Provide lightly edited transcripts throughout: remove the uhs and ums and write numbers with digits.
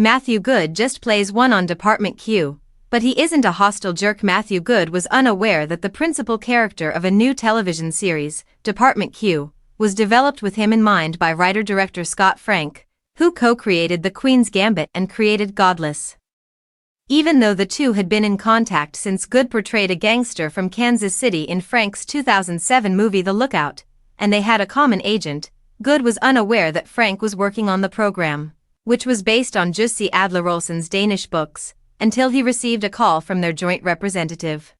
Matthew Goode just plays one on Department Q, but he isn't a hostile jerk. Matthew Goode was unaware that the principal character of a new television series, Department Q, was developed with him in mind by writer-director Scott Frank, who co-created The Queen's Gambit and created Godless. Even though the two had been in contact since Goode portrayed a gangster from Kansas City in Frank's 2007 movie The Lookout, and they had a common agent, Goode was unaware that Frank was working on the program, which was based on Jussi Adler-Olsen's Danish books, until he received a call from their joint representative.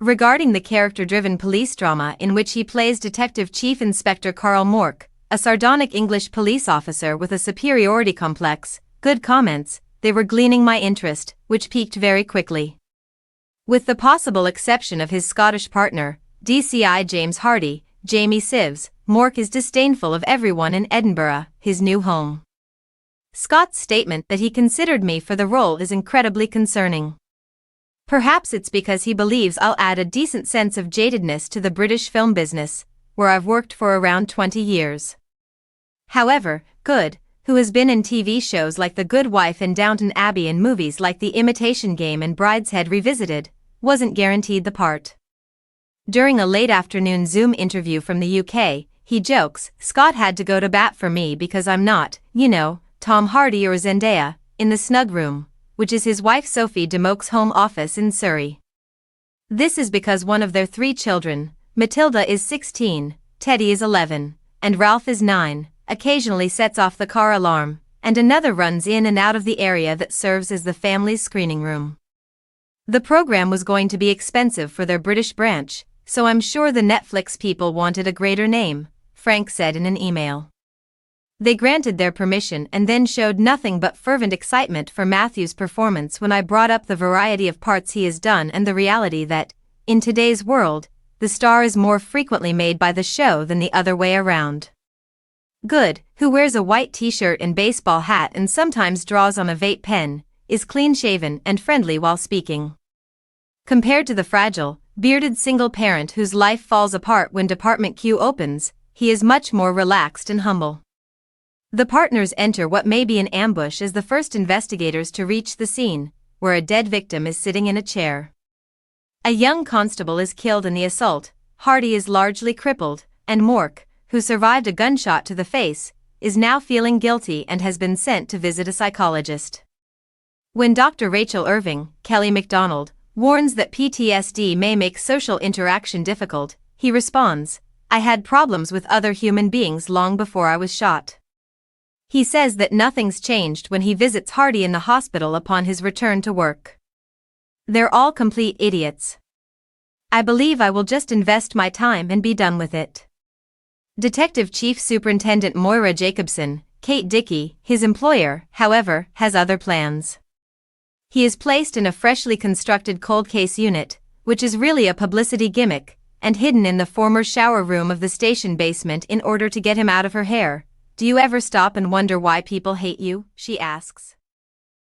Regarding the character-driven police drama in which he plays Detective Chief Inspector Carl Morck, a sardonic English police officer with a superiority complex, Goode comments, "They were gleaning my interest, which piqued very quickly." With the possible exception of his Scottish partner, DCI James Hardy, Jamie Sieves, Morck is disdainful of everyone in Edinburgh, his new home. Scott's statement that he considered me for the role is incredibly concerning. Perhaps it's because he believes I'll add a decent sense of jadedness to the British film business, where I've worked for around 20 years. However, Goode, who has been in TV shows like The Good Wife and Downton Abbey and movies like The Imitation Game and Brideshead Revisited, wasn't guaranteed the part. During a late afternoon Zoom interview from the UK, he jokes, "Scott had to go to bat for me because I'm not, Tom Hardy or Zendaya, in the snug room," which is his wife Sophie de Moke's home office in Surrey. This is because one of their 3 children, Matilda is 16, Teddy is 11, and Ralph is 9, occasionally sets off the car alarm, and another runs in and out of the area that serves as the family's screening room. The program was going to be expensive for their British branch, so I'm sure the Netflix people wanted a greater name, Frank said in an email. They granted their permission and then showed nothing but fervent excitement for Matthew's performance when I brought up the variety of parts he has done and the reality that, in today's world, the star is more frequently made by the show than the other way around. Goode, who wears a white t-shirt and baseball hat and sometimes draws on a vape pen, is clean-shaven and friendly while speaking. Compared to the fragile, bearded single parent whose life falls apart when Department Q opens, he is much more relaxed and humble. The partners enter what may be an ambush as the first investigators to reach the scene, where a dead victim is sitting in a chair. A young constable is killed in the assault, Hardy is largely crippled, and Morck, who survived a gunshot to the face, is now feeling guilty and has been sent to visit a psychologist. When Dr. Rachel Irving, Kelly MacDonald, warns that PTSD may make social interaction difficult, he responds, "I had problems with other human beings long before I was shot." He says that nothing's changed when he visits Hardy in the hospital upon his return to work. "They're all complete idiots. I believe I will just invest my time and be done with it." Detective Chief Superintendent Moira Jacobson, Kate Dickey, his employer, however, has other plans. He is placed in a freshly constructed cold case unit, which is really a publicity gimmick, and hidden in the former shower room of the station basement in order to get him out of her hair. "Do you ever stop and wonder why people hate you?" she asks.